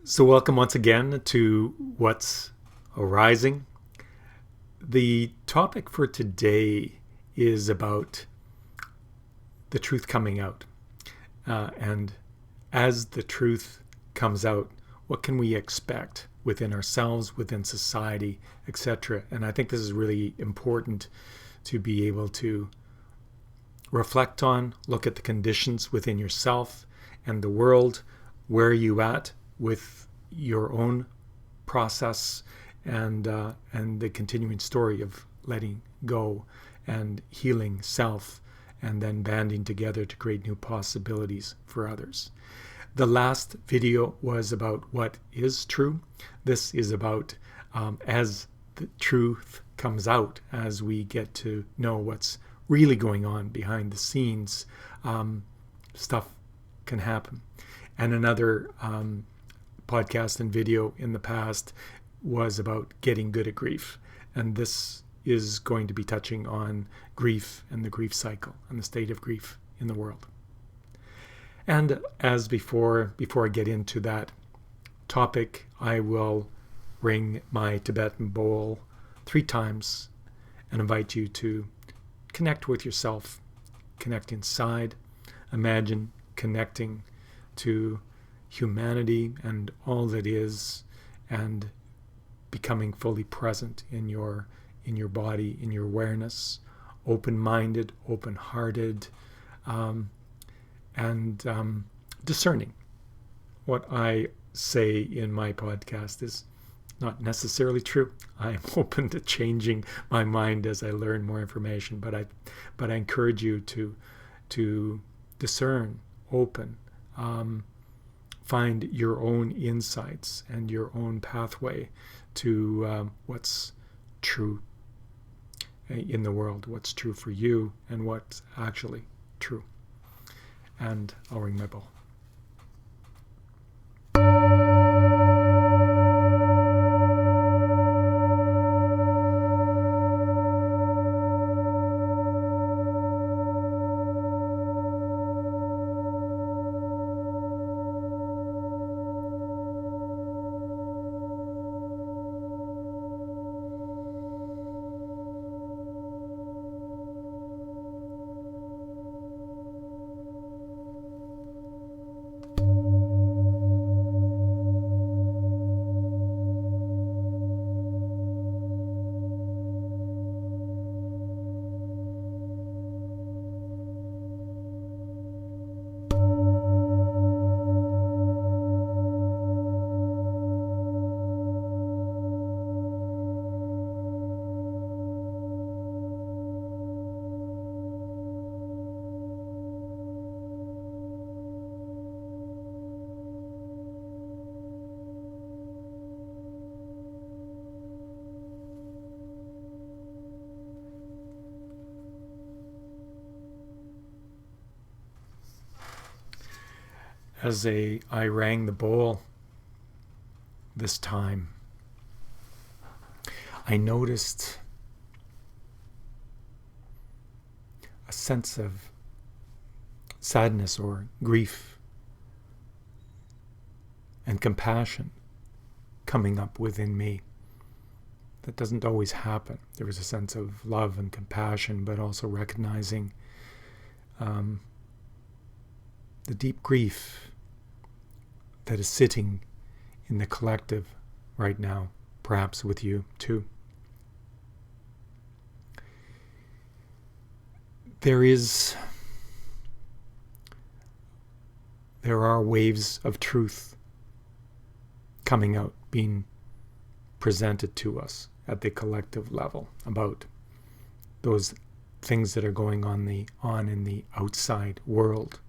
So welcome once again to What's Arising. The topic for today is about the truth coming out. And as the truth comes out, what can we expect within ourselves, within society, etc.? And I think this is really important to be able to reflect on, look at the conditions within yourself and the world. Where are you at with your own process and the continuing story of letting go and healing self, and then banding together to create new possibilities for others. The last video was about what is true. This is about as the truth comes out, as we get to know what's really going on behind the scenes, stuff can happen. And another podcast and video in the past was about getting good at grief. And this is going to be touching on grief and the grief cycle and the state of grief in the world. And as before I get into that topic, I will ring my Tibetan bowl 3 times and invite you to connect with yourself, connect inside, imagine connecting to humanity and all that is, and becoming fully present in your body, in your awareness, open-minded, open-hearted, and discerning. What I say in my podcast is not necessarily true. I'm open to changing my mind as I learn more information, but I encourage you to discern, open, find your own insights and your own pathway to what's true in the world, what's true for you, and what's actually true. And I'll ring my bell. As I rang the bowl this time, I noticed a sense of sadness or grief and compassion coming up within me. That doesn't always happen. There was a sense of love and compassion, but also recognizing the deep grief that is sitting in the collective right now, perhaps with you too. There are waves of truth coming out, being presented to us at the collective level about those things that are going on in the outside world.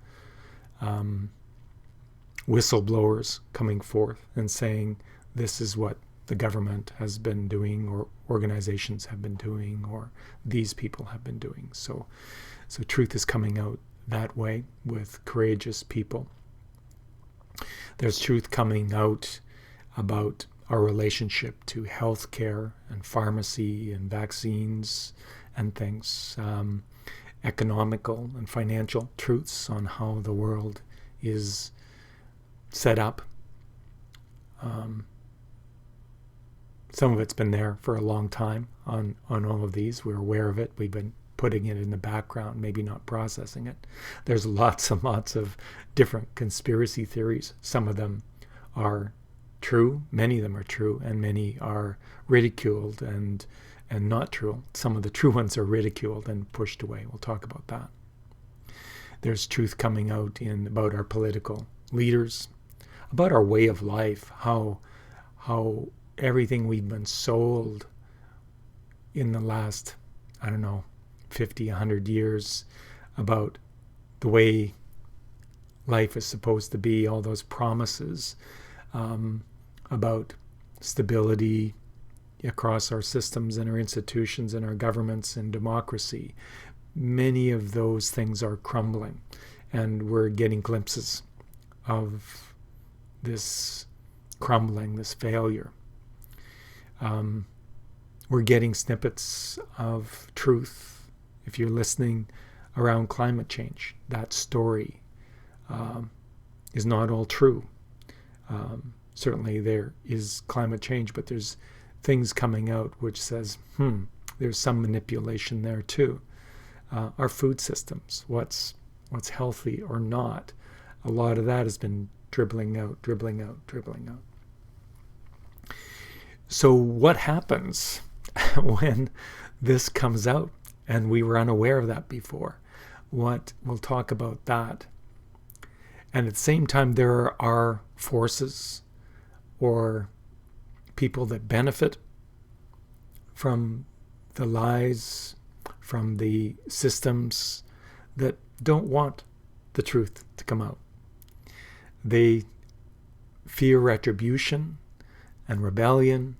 Whistleblowers coming forth and saying this is what the government has been doing, or organizations have been doing, or these people have been doing. So truth is coming out that way with courageous people. There's truth coming out about our relationship to healthcare and pharmacy and vaccines and things, economical and financial truths on how the world is set up, Some of it's been there for a long time on all of these. We're aware of it. We've been putting it in the background, maybe not processing it. There's lots and lots of different conspiracy theories. Some of them are true, many of them are true, and many are ridiculed and not true. Some of the true ones are ridiculed and pushed away. We'll talk about that. There's truth coming out about our political leaders, about our way of life, how everything we've been sold in the last, 50, 100 years about the way life is supposed to be, all those promises about stability across our systems and our institutions and our governments and democracy. Many of those things are crumbling, and we're getting glimpses of this crumbling, this failure. We're getting snippets of truth. If you're listening around climate change, that story is not all true. Certainly there is climate change, but there's things coming out which says, there's some manipulation there too. Our food systems, what's healthy or not, a lot of that has been dribbling out. So what happens when this comes out? And we were unaware of that before. We'll talk about that. And at the same time, there are forces or people that benefit from the lies, from the systems that don't want the truth to come out. They fear retribution and rebellion,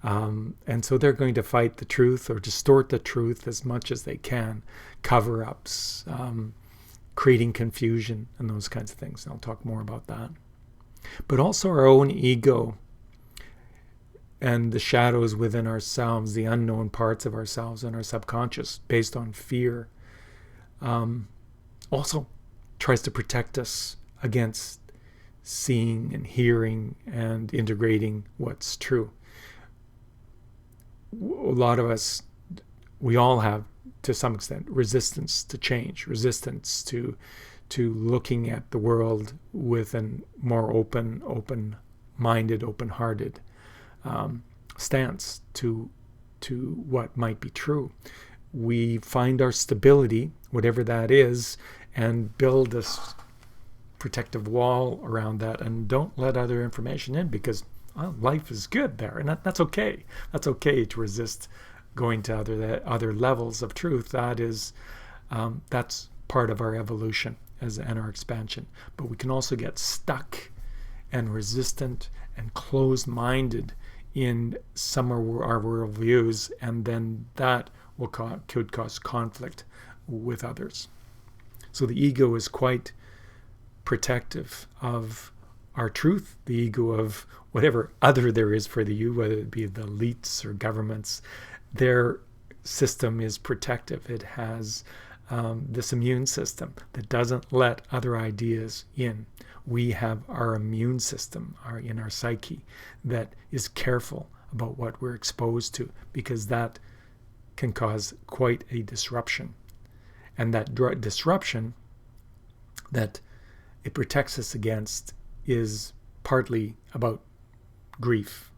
and so they're going to fight the truth or distort the truth as much as they can, cover-ups, creating confusion and those kinds of things. And I'll talk more about that. But also our own ego and the shadows within ourselves, the unknown parts of ourselves and our subconscious based on fear, also tries to protect us against seeing and hearing and integrating what's true. A lot of us, we all have, to some extent, resistance to change, resistance to looking at the world with a more open-minded, open-hearted stance to what might be true. We find our stability, whatever that is, and build this protective wall around that and don't let other information in because life is good there, and that's okay. That's okay to resist going to other levels of truth. That's part of our evolution and our expansion. But we can also get stuck and resistant and closed-minded in some of our worldviews, and then that could cause conflict with others. So the ego is quite protective of our truth, the ego of whatever other there is for the you, whether it be the elites or governments. Their system is protective. It has this immune system that doesn't let other ideas in. We have our immune system in our psyche that is careful about what we're exposed to, because that can cause quite a disruption. And that disruption that it protects us against is partly about grief.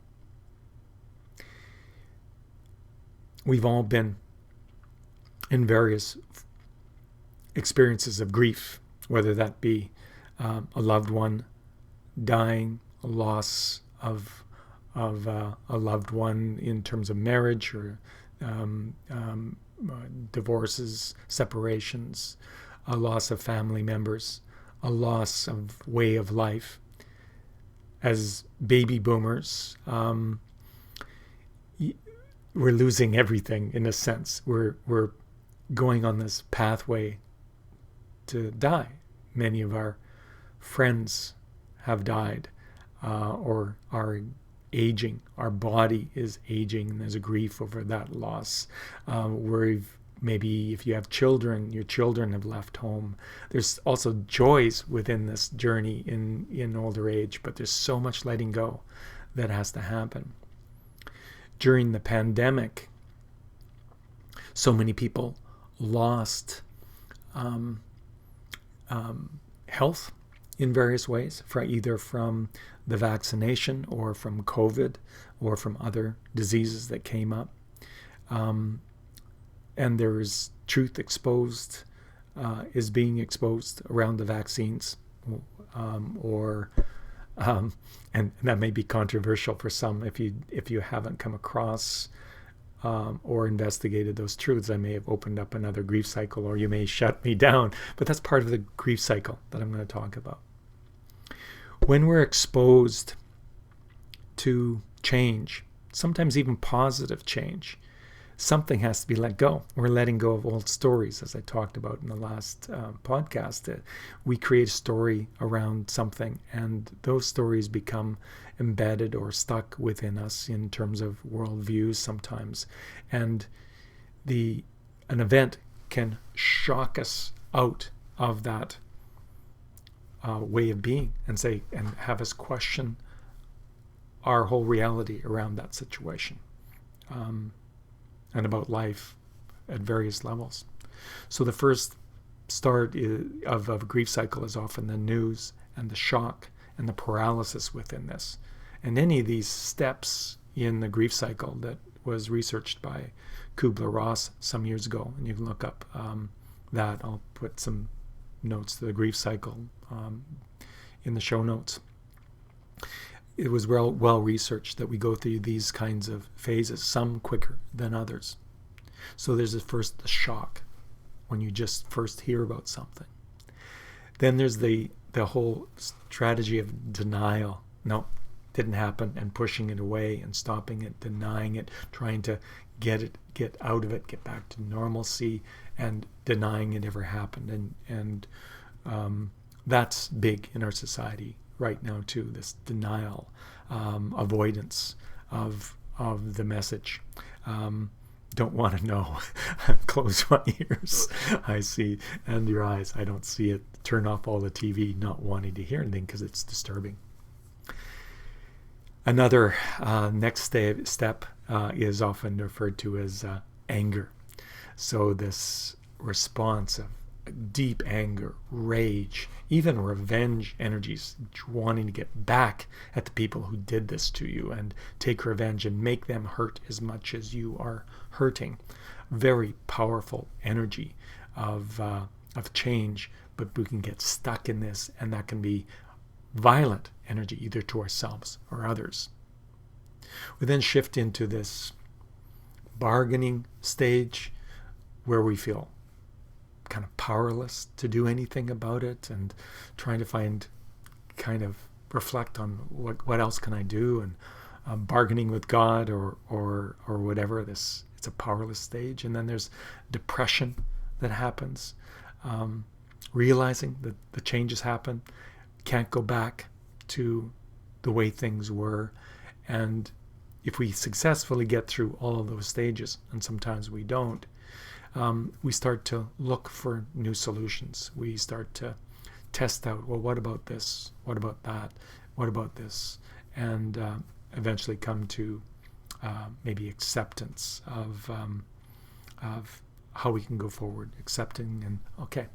We've all been in various experiences of grief, whether that be a loved one dying, a loss of a loved one in terms of marriage or divorces, separations, a loss of family members, a loss of way of life. As baby boomers, we're losing everything in a sense. We're going on this pathway to die. Many of our friends have died or are aging. Our body is aging, and there's a grief over that loss. We've Maybe if you have children, your children have left home. There's also joys within this journey in older age, but there's so much letting go that has to happen. During the pandemic, so many people lost health in various ways, either from the vaccination or from COVID or from other diseases that came up. And there is truth exposed, is being exposed around the vaccines, and that may be controversial for some. If you haven't come across or investigated those truths, I may have opened up another grief cycle, or you may shut me down. But that's part of the grief cycle that I'm going to talk about. When we're exposed to change, sometimes even positive change, something has to be let go. We're letting go of old stories, as I talked about in the last podcast. We create a story around something, and those stories become embedded or stuck within us in terms of worldviews sometimes. And an event can shock us out of that way of being and have us question our whole reality around that situation. And about life at various levels. So the first start of a grief cycle is often the news and the shock and the paralysis within this. And any of these steps in the grief cycle that was researched by Kübler-Ross some years ago, and you can look up that. I'll put some notes to the grief cycle in the show notes. It was well researched that we go through these kinds of phases, some quicker than others. So there's the shock when you just first hear about something. Then there's the whole strategy of denial. No, didn't happen, and pushing it away and stopping it, denying it, trying to get out of it, get back to normalcy, and denying it ever happened. And that's big in our society right now too, this denial, avoidance of the message. Don't want to know. Close my ears. I see, and your eyes. I don't see it. Turn off all the TV, not wanting to hear anything because it's disturbing. Another next step is often referred to as anger. So this response of deep anger, rage, even revenge energies, wanting to get back at the people who did this to you and take revenge and make them hurt as much as you are hurting. Very powerful energy of change, but we can get stuck in this, and that can be violent energy either to ourselves or others. We then shift into this bargaining stage where we feel kind of powerless to do anything about it, and trying to reflect on what else can I do, and bargaining with God or whatever. It's a powerless stage. And then there's depression that happens, realizing that the changes happen, can't go back to the way things were. And if we successfully get through all of those stages, and sometimes we don't, we start to look for new solutions. We start to test out, well, what about this? What about that? What about this? And eventually come to maybe acceptance of how we can go forward, accepting and, okay,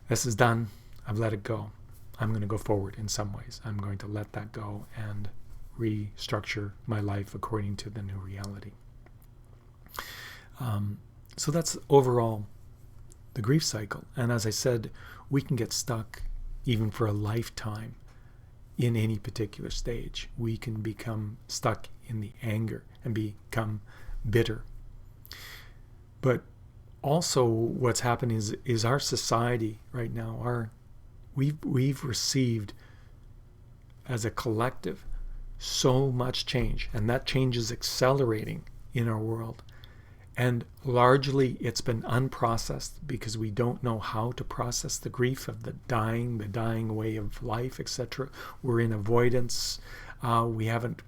this is done. I've let it go. I'm going to go forward in some ways. I'm going to let that go and restructure my life according to the new reality. So that's overall the grief cycle. And as I said, we can get stuck even for a lifetime in any particular stage. We can become stuck in the anger and become bitter. But also what's happening is our society right now, we've received as a collective so much change, and that change is accelerating in our world. And largely it's been unprocessed because we don't know how to process the grief of the dying way of life, etc. We're in avoidance. We haven't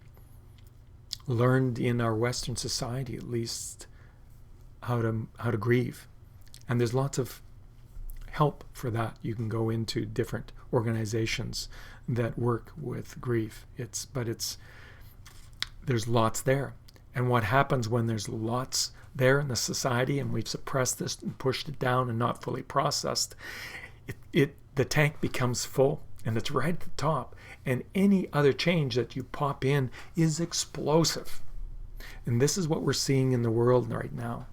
learned in our Western society, at least, how to grieve. And there's lots of help for that. You can go into different organizations that work with grief. There's lots there. And what happens when there's lots there in the society and we've suppressed this and pushed it down and not fully processed, the tank becomes full and it's right at the top. And any other change that you pop in is explosive. And this is what we're seeing in the world right now,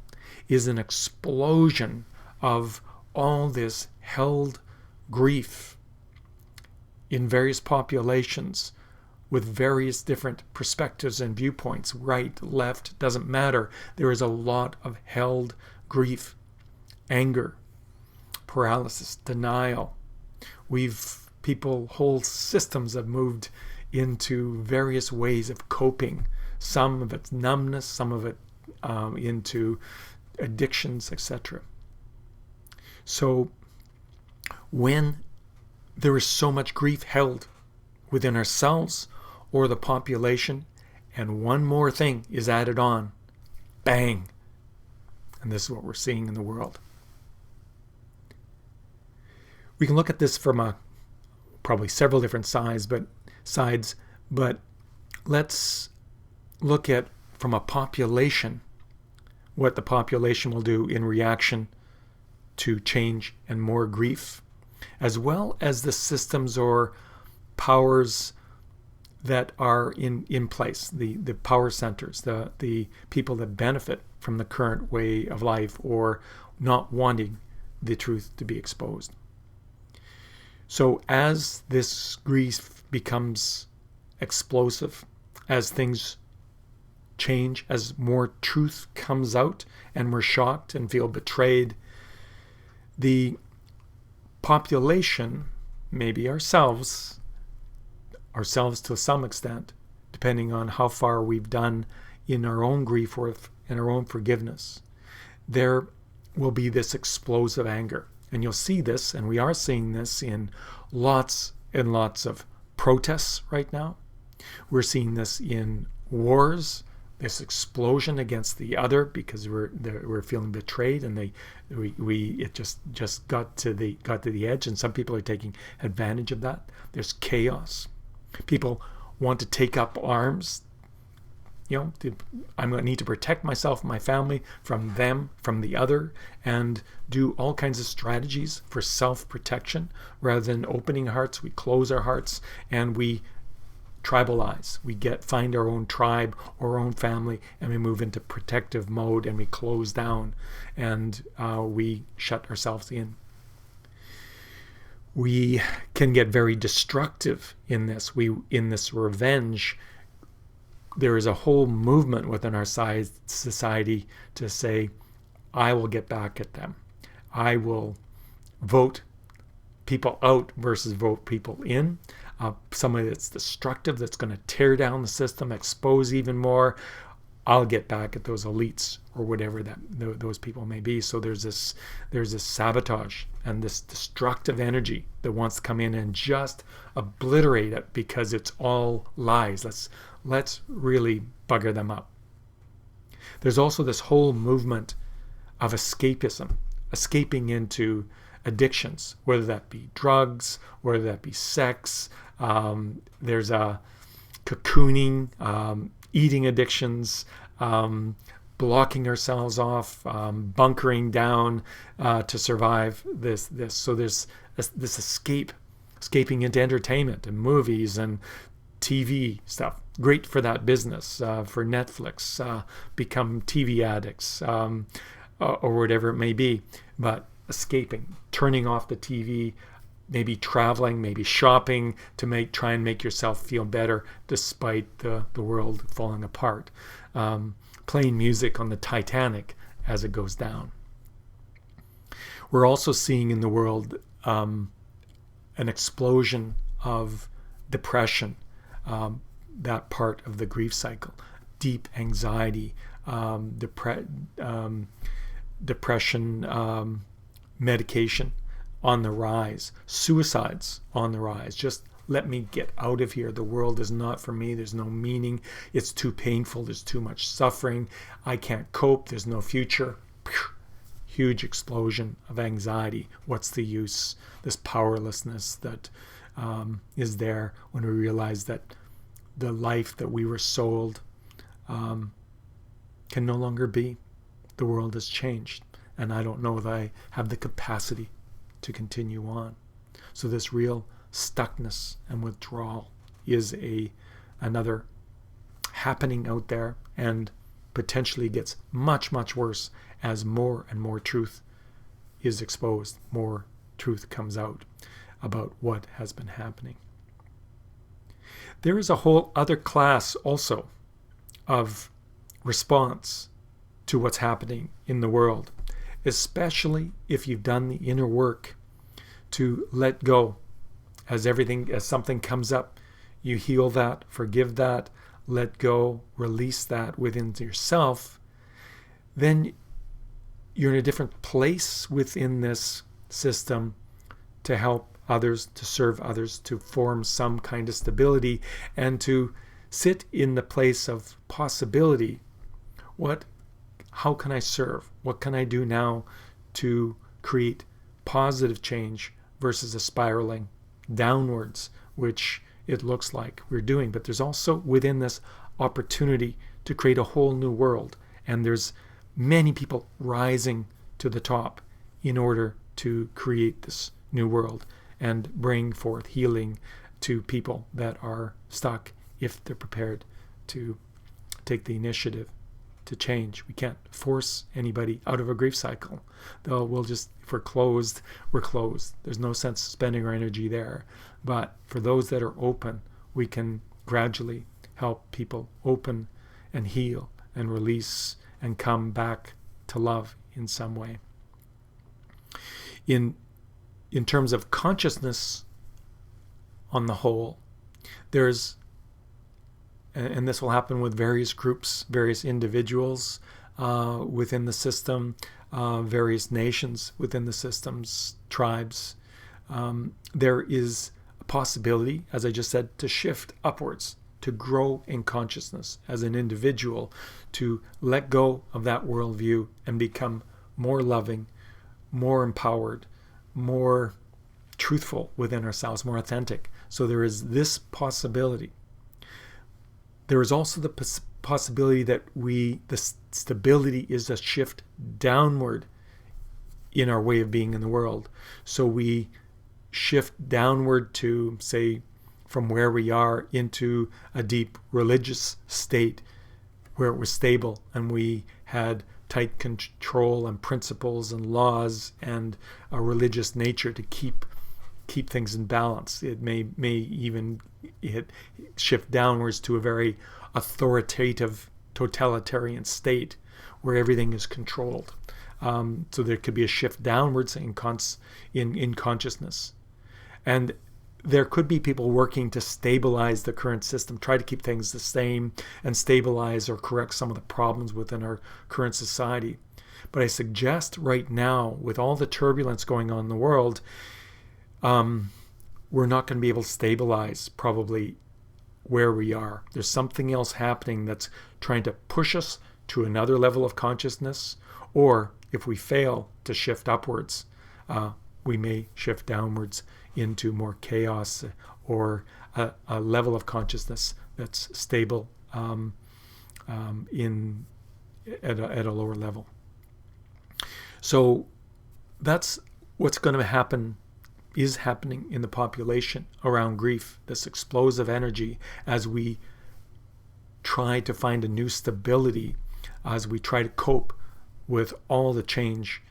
is an explosion of all this held grief in various populations with various different perspectives and viewpoints, right, left, doesn't matter. There is a lot of held grief, anger, paralysis, denial. Whole systems have moved into various ways of coping. Some of it's numbness, some of it into addictions, etc. So when there is so much grief held within ourselves or the population, and one more thing is added on, bang! And this is what we're seeing in the world. We can look at this from probably several different sides, but let's look at from a population, what the population will do in reaction to change and more grief, as well as the systems or powers that are in place, the power centers, the people that benefit from the current way of life or not wanting the truth to be exposed. So as this grief becomes explosive, as things change, as more truth comes out and we're shocked and feel betrayed, the population, maybe ourselves to some extent, depending on how far we've done in our own grief or in our own forgiveness, there will be this explosive anger. And you'll see this, and we are seeing this in lots and lots of protests right now. We're seeing this in wars, this explosion against the other because we're feeling betrayed, and it just got to the edge, and some people are taking advantage of that. There's chaos. People want to take up arms. I'm going to need to protect myself and my family from them, from the other, and do all kinds of strategies for self-protection. Rather than opening hearts, we close our hearts and we tribalize. We find our own tribe or our own family, and we move into protective mode, and we close down, and we shut ourselves in. We can get very destructive in this. In this revenge, there is a whole movement within our society to say, I will get back at them. I will vote people out versus vote people in. Somebody that's destructive, that's going to tear down the system, expose even more. I'll get back at those elites or whatever those people may be. So there's this sabotage and this destructive energy that wants to come in and just obliterate it because it's all lies. Let's really bugger them up. There's also this whole movement of escapism, escaping into addictions, whether that be drugs, whether that be sex. There's a cocooning, eating addictions, blocking ourselves off, bunkering down to survive this. So there's this escaping into entertainment and movies and TV stuff. Great for that business, for Netflix, become TV addicts, or whatever it may be. But escaping, turning off the TV, maybe traveling, maybe shopping to try and make yourself feel better despite the world falling apart. Playing music on the Titanic as it goes down. We're also seeing in the world an explosion of depression, that part of the grief cycle, deep anxiety, depression, medication on the rise, suicides on the rise. Just let me get out of here. The world is not for me. There's no meaning. It's too painful. There's too much suffering. I can't cope. There's no future. huge explosion of anxiety. What's the use? This powerlessness that is there when we realize that the life that we were sold can no longer be. The world has changed, and I don't know that I have the capacity to continue on. So this real stuckness and withdrawal is another happening out there, and potentially gets much, much worse as more and more truth is exposed, more truth comes out about what has been happening. There is a whole other class also of response to what's happening in the world, especially if you've done the inner work to let go. As something comes up, you heal that, forgive that, let go, release that within yourself, then you're in a different place within this system to help others, to serve others, to form some kind of stability, and to sit in the place of possibility. How can I serve? What can I do now to create positive change versus a spiraling downwards, which it looks like we're doing? But there's also within this opportunity to create a whole new world. And there's many people rising to the top in order to create this new world and bring forth healing to people that are stuck, if they're prepared to take the initiative to change. We can't force anybody out of a grief cycle. Though if we're closed, we're closed. There's no sense spending our energy there. But for those that are open, we can gradually help people open and heal and release and come back to love in some way. In terms of consciousness on the whole, there's, and this will happen with various groups, various individuals within the system, various nations within the systems, tribes. There is a possibility, as I just said, to shift upwards, to grow in consciousness as an individual, to let go of that worldview and become more loving, more empowered, more truthful within ourselves, more authentic. So there is this possibility. There is also the possibility that the stability is a shift downward in our way of being in the world. So we shift downward to, say, from where we are into a deep religious state where it was stable and we had tight control and principles and laws and a religious nature to keep things in balance. It may even shift downwards to a very authoritative, totalitarian state where everything is controlled. So there could be a shift downwards in consciousness. And there could be people working to stabilize the current system, try to keep things the same and stabilize or correct some of the problems within our current society. But I suggest right now, with all the turbulence going on in the world, we're not going to be able to stabilize probably where we are. There's something else happening that's trying to push us to another level of consciousness, or if we fail to shift upwards, we may shift downwards into more chaos or a level of consciousness that's stable at a lower level. So that's what's going to happen, is happening in the population around grief, this explosive energy as we try to find a new stability, as we try to cope with all the change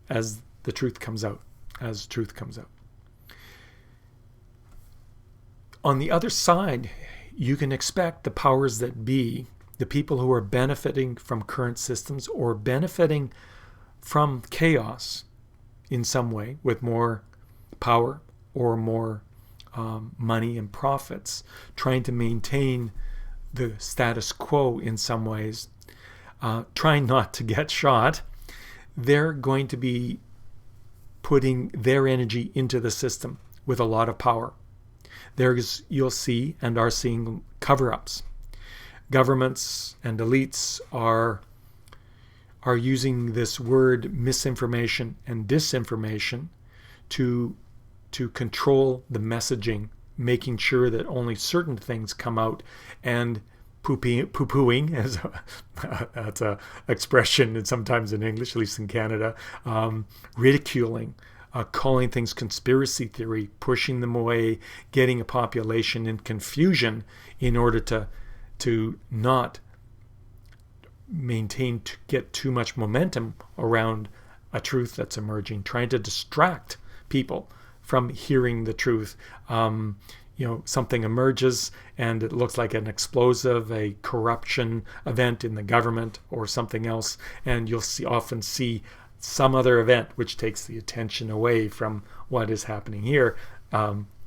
as the truth comes out, On the other side, you can expect the powers that be, the people who are benefiting from current systems or benefiting from chaos in some way with more power or more money and profits, trying to maintain the status quo in some ways, trying not to get shot. They're going to be putting their energy into the system with a lot of power. You'll see and are seeing cover-ups. Governments and elites are are using this word misinformation and disinformation to control the messaging, making sure that only certain things come out, and poo-pooing, as that's a expression and sometimes in English, at least in Canada, ridiculing, calling things conspiracy theory, pushing them away, getting a population in confusion in order to not maintain, to get too much momentum around a truth that's emerging, trying to distract people from hearing the truth. Something emerges and it looks like an explosive, a corruption event in the government or something else, and you'll often see some other event which takes the attention away from what is happening here.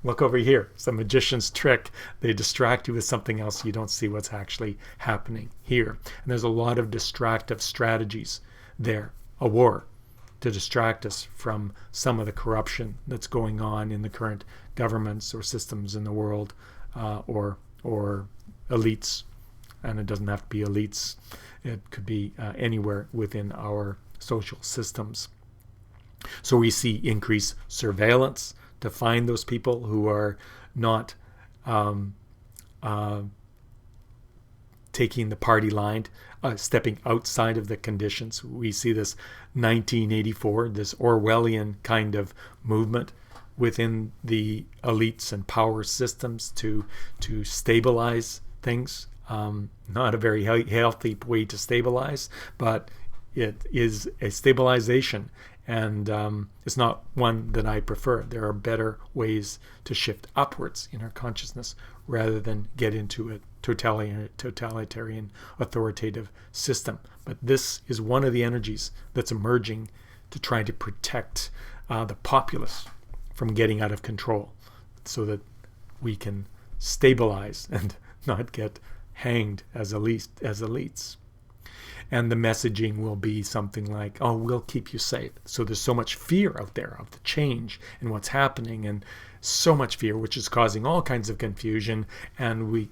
Look over here. It's a magician's trick. They distract you with something else. You don't see what's actually happening here. And there's a lot of distractive strategies there. A war to distract us from some of the corruption that's going on in the current governments or systems in the world, or elites. And it doesn't have to be elites. It could be anywhere within our social systems. So we see increased surveillance to find those people who are not taking the party line, stepping outside of the conditions. We see this 1984, this Orwellian kind of movement within the elites and power systems to stabilize things. Not a very healthy way to stabilize, but it is a stabilization, and it's not one that I prefer. There are better ways to shift upwards in our consciousness rather than get into a totalitarian authoritative system. But this is one of the energies that's emerging to try to protect the populace from getting out of control, so that we can stabilize and not get hanged as elites. And the messaging will be something like, oh, we'll keep you safe. So there's so much fear out there of the change and what's happening, and so much fear, which is causing all kinds of confusion. And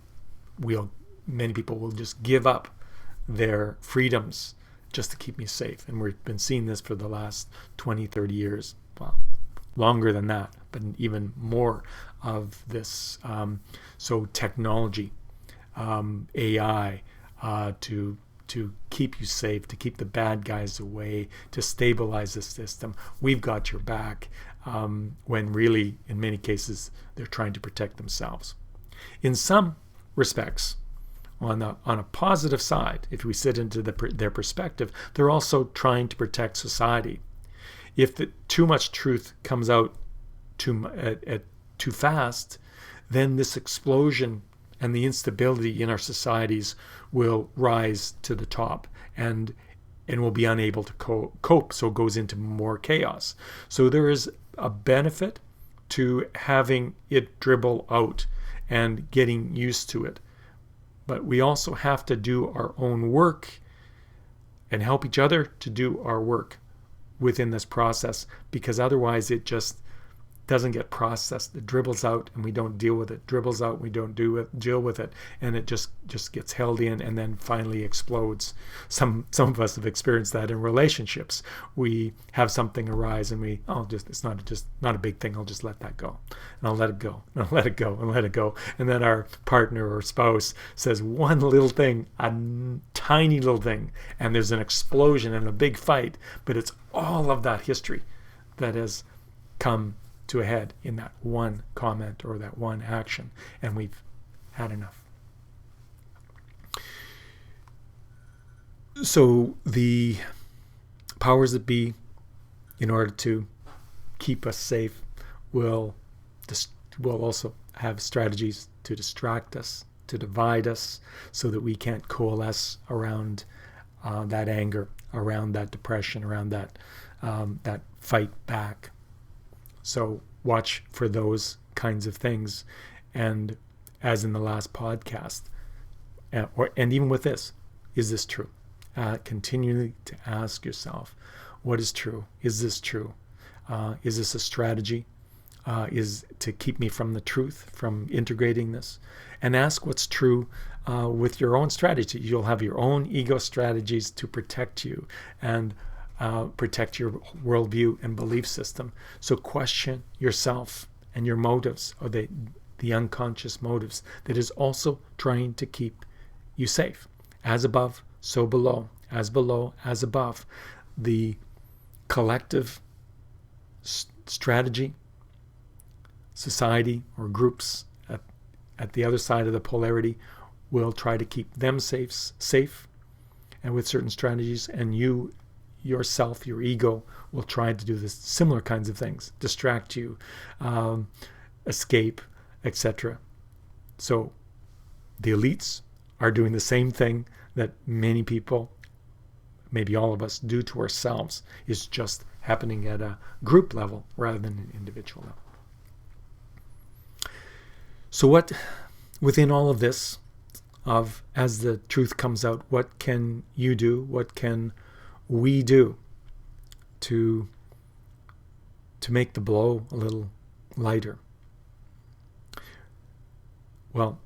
many people will just give up their freedoms just to keep me safe. And we've been seeing this for the last 20, 30 years. Well, longer than that, but even more of this. So technology, AI, to keep you safe, to keep the bad guys away, to stabilize the system. We've got your back, when really, in many cases, they're trying to protect themselves. In some respects, on a positive side, if we sit into their perspective, they're also trying to protect society. If too much truth comes out too fast, then this explosion and the instability in our societies will rise to the top, and will be unable to cope, so it goes into more chaos. So there is a benefit to having it dribble out and getting used to it. But we also have to do our own work and help each other to do our work within this process, because otherwise it just doesn't get processed. It dribbles out and we don't deal with it. Dribbles out, we don't deal with it, and it just gets held in and then finally explodes. Some of us have experienced that in relationships. We have something arise and it's not a big thing. I'll just let that go, and I'll let it go, and I'll let it go, and let it go. And then our partner or spouse says one little thing, a tiny little thing, and there's an explosion and a big fight. But it's all of that history that has come to a head in that one comment or that one action, and we've had enough. So the powers that be, in order to keep us safe, will also have strategies to distract us, to divide us, so that we can't coalesce around that anger, around that depression, around that fight back. So watch for those kinds of things. And as in the last podcast, and even with this, is this true? Continually to ask yourself, what is true? Is this true? Is this a strategy? Is to keep me from the truth, from integrating this? And ask what's true with your own strategy. You'll have your own ego strategies to protect you and protect your worldview and belief system. So question yourself and your motives, or the unconscious motives that is also trying to keep you safe. As above, so below. As below, as above. The collective strategy, society, or groups at the other side of the polarity will try to keep them safe, and with certain strategies, and you yourself, your ego, will try to do this similar kinds of things, distract you, escape, etc. So the elites are doing the same thing that many people, maybe all of us, do to ourselves. Is just happening at a group level rather than an individual level. So what, within all of this, as the truth comes out, what can you do? What can we do to make the blow a little lighter? Well,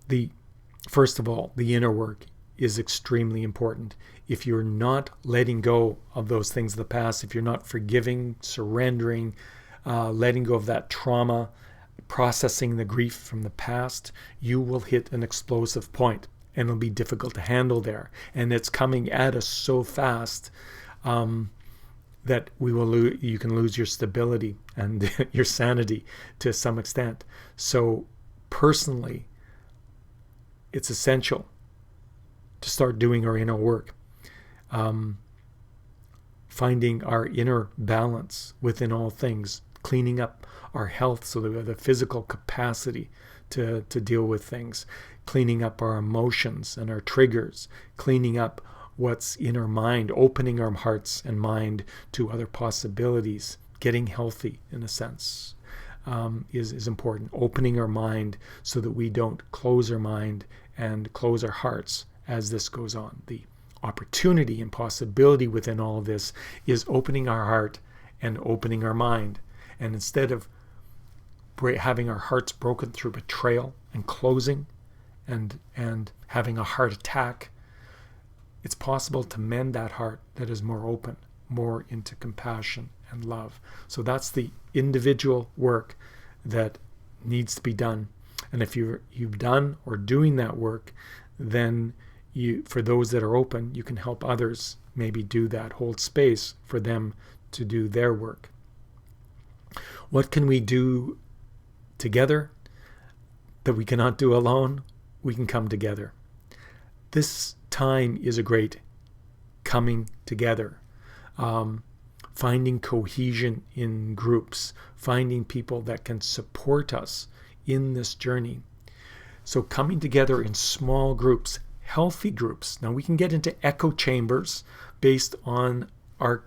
first of all, the inner work is extremely important. If you're not letting go of those things of the past, if you're not forgiving, surrendering, letting go of that trauma, processing the grief from the past, you will hit an explosive point, and it'll be difficult to handle there. And it's coming at us so fast that you can lose your stability and your sanity to some extent. So personally, it's essential to start doing our inner work, finding our inner balance within all things, cleaning up our health so that we have the physical capacity to deal with things, cleaning up our emotions and our triggers, cleaning up what's in our mind, opening our hearts and mind to other possibilities, getting healthy in a sense is important. Opening our mind so that we don't close our mind and close our hearts as this goes on. The opportunity and possibility within all of this is opening our heart and opening our mind. And instead of having our hearts broken through betrayal and closing and having a heart attack, it's possible to mend that heart that is more open, more into compassion and love. So that's the individual work that needs to be done. And if you've done or doing that work, then for those that are open, you can help others maybe do that, hold space for them to do their work. What can we do together that we cannot do alone? We can come together. This time is a great coming together, finding cohesion in groups, finding people that can support us in this journey. So coming together in small groups, healthy groups. Now we can get into echo chambers based on our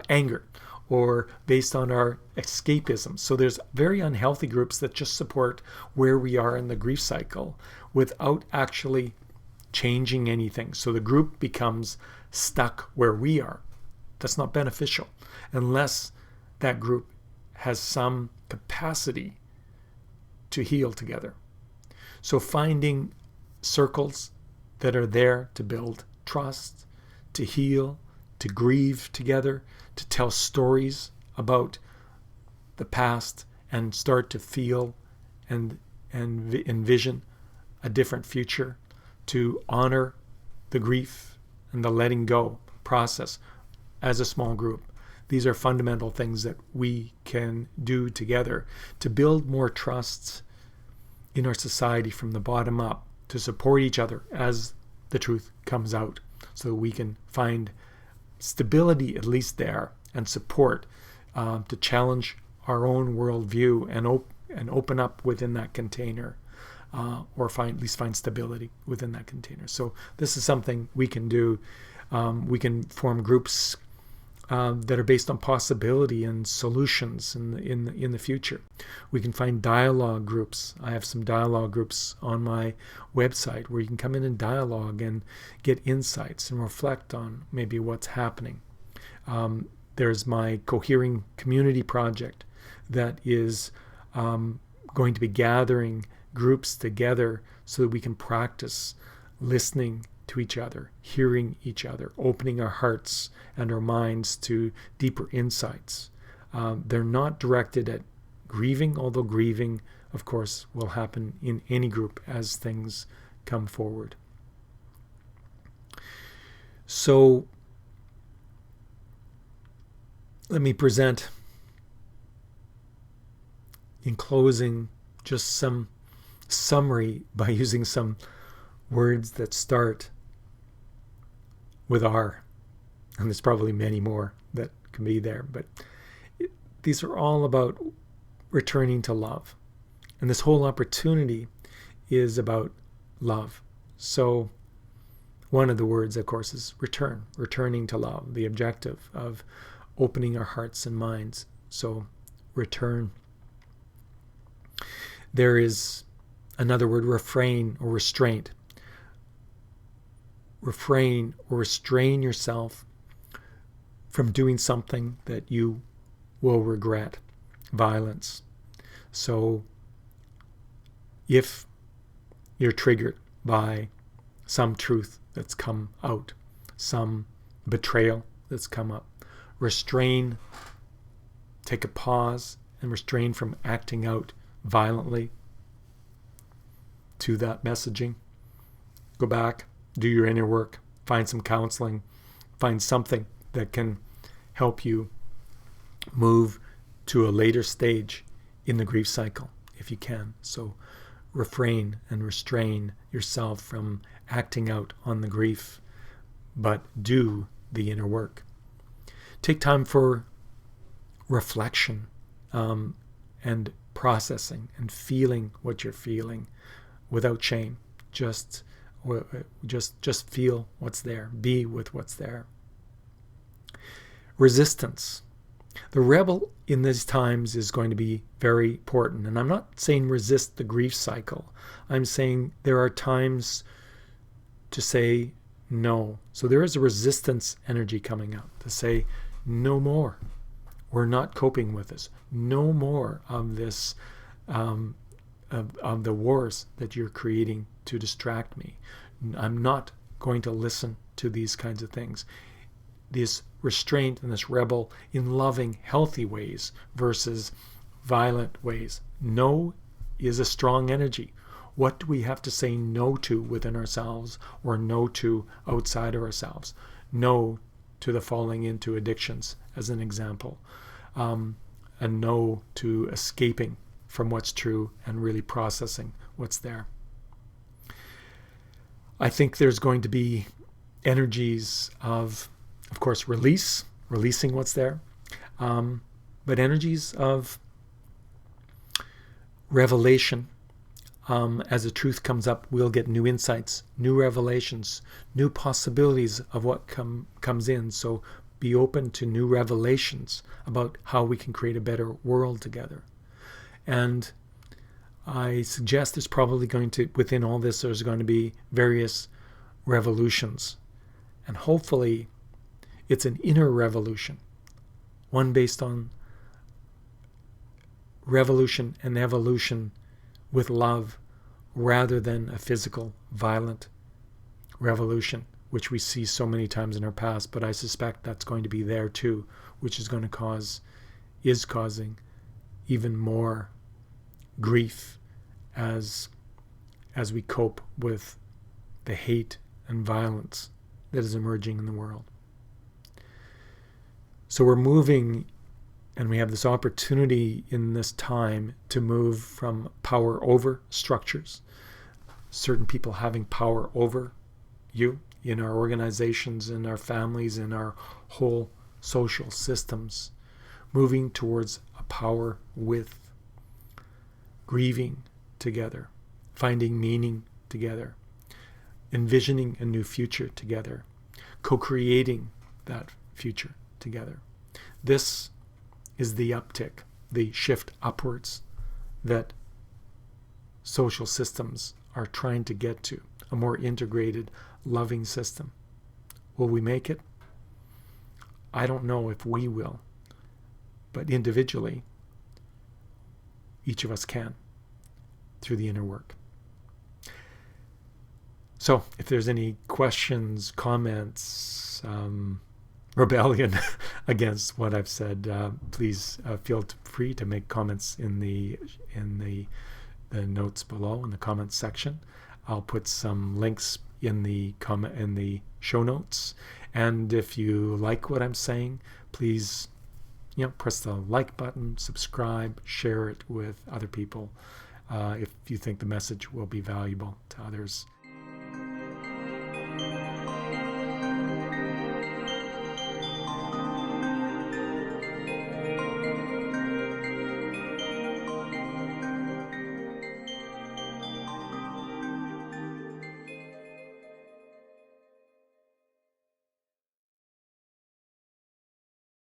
anger or based on our escapism. So there's very unhealthy groups that just support where we are in the grief cycle without actually changing anything. So the group becomes stuck where we are. That's not beneficial unless that group has some capacity to heal together. So finding circles that are there to build trust, to heal, to grieve together, to tell stories about the past and start to feel and envision a different future, to honor the grief and the letting go process as a small group. These are fundamental things that we can do together to build more trust in our society from the bottom up, to support each other as the truth comes out, so that we can find stability at least there and support to challenge our own worldview and open up within that container, or at least find stability within that container. So this is something we can do. We can form groups that are based on possibility and solutions in the future. We can find dialogue groups. I have some dialogue groups on my website where you can come in and dialogue and get insights and reflect on maybe what's happening. There's my Cohering Community Project that is going to be gathering groups together so that we can practice listening to each other, hearing each other, opening our hearts and our minds to deeper insights. They're not directed at grieving, although grieving, of course, will happen in any group as things come forward. So let me present, in closing, just some summary by using some words that start with R. And there's probably many more that can be there, but these are all about returning to love. And this whole opportunity is about love. So one of the words, of course, is return, returning to love, the objective of opening our hearts and minds. So return. There is another word, refrain or restraint. Refrain or restrain yourself from doing something that you will regret. Violence. So if you're triggered by some truth that's come out, some betrayal that's come up, restrain, take a pause and restrain from acting out violently to that messaging. Go back, do your inner work, find some counseling, find something that can help you move to a later stage in the grief cycle if you can. So refrain and restrain yourself from acting out on the grief, but do the inner work. Take time for reflection and processing and feeling what you're feeling without shame. Just feel what's there. Be with what's there. Resistance. The rebel in these times is going to be very important. And I'm not saying resist the grief cycle. I'm saying there are times to say no. So there is a resistance energy coming up to say no more. We're not coping with this. No more of this, of the wars that you're creating to distract me. I'm not going to listen to these kinds of things. This restraint and this rebel in loving, healthy ways versus violent ways. No is a strong energy. What do we have to say no to within ourselves or no to outside of ourselves? No to the falling into addictions, as an example. And no to escaping from what's true and really processing what's there. I think there's going to be energies of course, releasing what's there, but energies of revelation. As the truth comes up, we'll get new insights, new revelations, new possibilities of what comes in. So be open to new revelations about how we can create a better world together. And I suggest there's probably going to, within all this, there's going to be various revolutions. And hopefully it's an inner revolution, one based on revolution and evolution with love rather than a physical, violent revolution, which we see so many times in our past. But I suspect that's going to be there too, which is causing even more grief as we cope with the hate and violence that is emerging in the world. So we're moving, and we have this opportunity in this time to move from power over structures, certain people having power over you in our organizations, in our families, in our whole social systems, moving towards a power with, grieving together, finding meaning together, envisioning a new future together, co-creating that future together. This is the uptick, the shift upwards that social systems are trying to get to, a more integrated, loving system. Will we make it? I don't know if we will, but individually, each of us can. through the inner work. So if there's any questions, comments, rebellion against what I've said, please feel free to make comments in the notes below in the comments section. I'll put some links in the show notes, and if you like what I'm saying, please press the like button, subscribe, share it with other people if you think the message will be valuable to others.